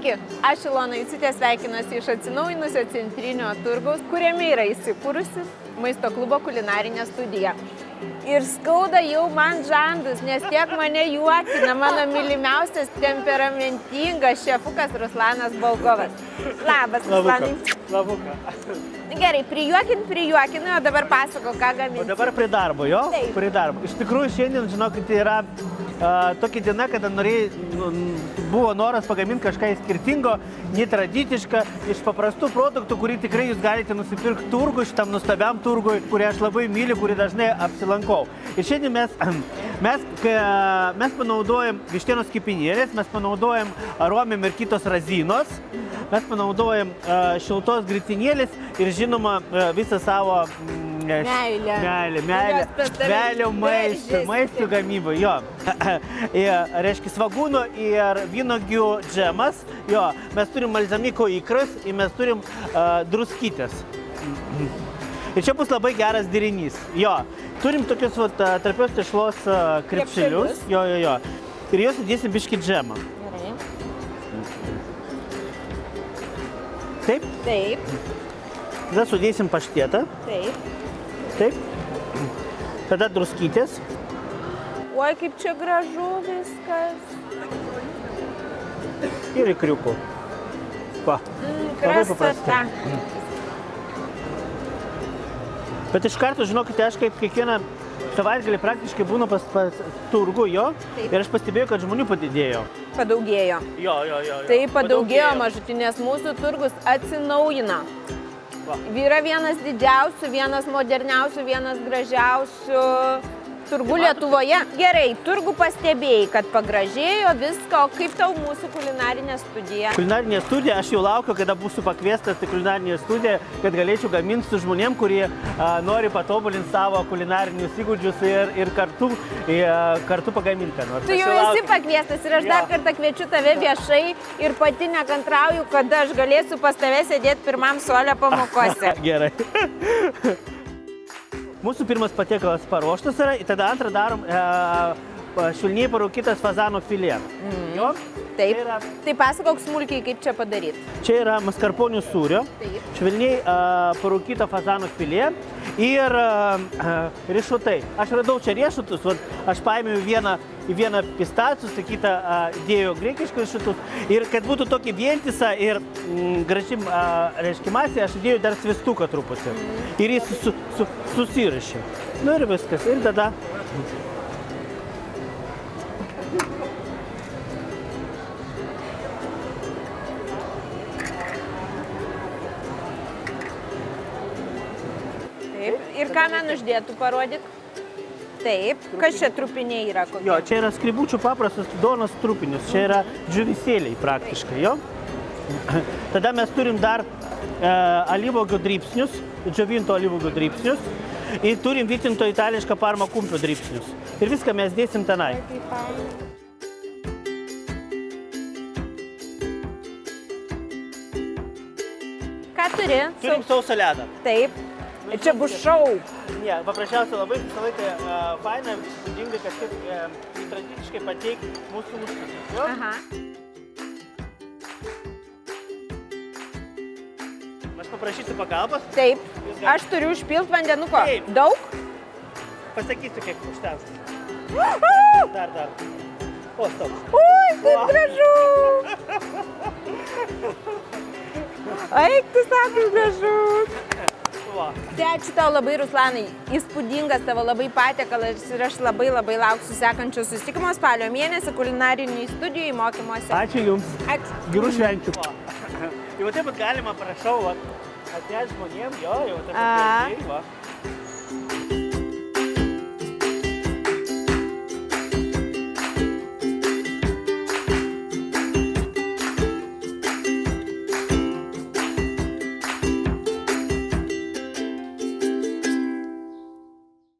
Sveiki, aš Ilona Juciūtė sveikinuosi iš atsinaujinusio centrinio turgaus, kuriame yra įsikūrusi maisto klubo kulinarinė studija. Ir skauda jau man žandus, nes tiek mane juokina mano mylimiausias temperamentingas šefukas Ruslanas Bolgovas. Labas, Ruslanai. Labuka. Gerai, prijuokinu, o dabar pasako, ką gaminti. O dabar prie darbo, jo? Taip. Prie darbo. Iš tikrųjų, šiandien, žinokit, yra tokia diena, kada buvo noras pagaminti kažką skirtingo, netradicišką, iš paprastų produktų, kurį tikrai jūs galite nusipirkti turgui, šitam nuostabiam turgui, kurį aš labai myliu, kurį dažnai apsilankau. Ir šiandien mes panaudojam vištienos kepinėlės, mes panaudojam aromėm ir kitos razinos, mes panaudojam šiltos gritinėlės ir žinoma visą savo meilę maisto gamybą, jo. Reiškia svagūno ir vynuogių džemas, jo. Mes turim balzamiko ikras ir mes turim druskytės. Ir čia bus labai geras derinys, jo. Turim tokius trapios tešlos krepšelius, jo. Ir juos įdėsim biškį džemą. Gerai. Taip? Taip. Tada sudėsim paštietą. Taip. Taip. Tada druskytės. Oi, kaip čia gražu viskas. Ir ikriukų. Va. Labai paprastai. Bet iš karto, žinokite, aš kaip kiekvieną savaitgalį praktiškai būnu pas turgų, jo. Taip. Ir aš pastebėjau, kad žmonių padidėjo. Padaugėjo. Jo. Tai padaugėjo mažutinės, mūsų turgus atsinaujina. Yra vienas didžiausių, vienas moderniausių, vienas gražiausių turgų Lietuvoje. Gerai, turgų pastebėjai, kad pagražėjo viską, o kaip tau mūsų kulinarinė studija? Kulinarinė studija, aš jau laukiu, kada būsiu pakviestas į kulinarinę studiją, kad galėčiau gaminti su žmonėm, kurie nori patobulinti savo kulinarinius įgūdžius ir kartu pagaminti ką nors. Tu jau esi pakviestas ir aš dar kartą kviečiu tave viešai ir pati nekantrauju, kada aš galėsiu pas tave sėdėti pirmam suole pamokose. Gerai. Mūsų pirmas patiekalas paruoštas yra, tada antrą darom švelniai parūkytas fazano filė. Jo? Taip. Tai pasakok smulkiai, kaip čia padaryti. Čia yra maskarponių sūrio, švelniai parūkyta fazano filė ir riešutai. Aš radau čia riešutus, aš paėmiau vieną pistacus, kitą dėjau graikiškus riešutus ir kad būtų tokį vientisą ir graži reiškia masė, aš dėjau dar svistuką truputį ir jis susirašė. Nu ir viskas. Ir tada Ir ką man uždėtų parodyti? Taip. Kas čia trupiniai yra? Kokie? Jo, čia yra skribučių paprastas duonos trupinius. Čia yra džiuvisėliai praktiškai, jo. Tada mes turim dar alyvuogių dribsnius, džiovinto alyvuogių dribsnius. Ir turim vytinto itališką parma kumpio dribsnius. Ir viską mes dėsim tenai. Ką turi? Turim sausą ledą. Taip. Čia bus šou. Ne, paprasčiausiai labai visą laiką faina, būdinga kažkaip tradiciškai pateikti mūsų užkandžius. Aha. Aš paprašysiu pagalbos. Taip. Aš turiu užpilt vandenuko. Taip. Daug? Pasakysiu, kiek užtens. Dar. O, stop. Ui, kaip gražu. Eik, tu sakai gražu. Tai ačiū tau labai, Ruslanai. Įspūdingas tavo labai patiekalas ir aš labai lauksiu sekančio susitikimo spalio mėnesį kulinariniai studijai mokymuose. Ačiū Jums. Ačiū. Gerų švenčių. Jau taip pat galima, prašau, atnešti žmonėm, jo, jau taip pat.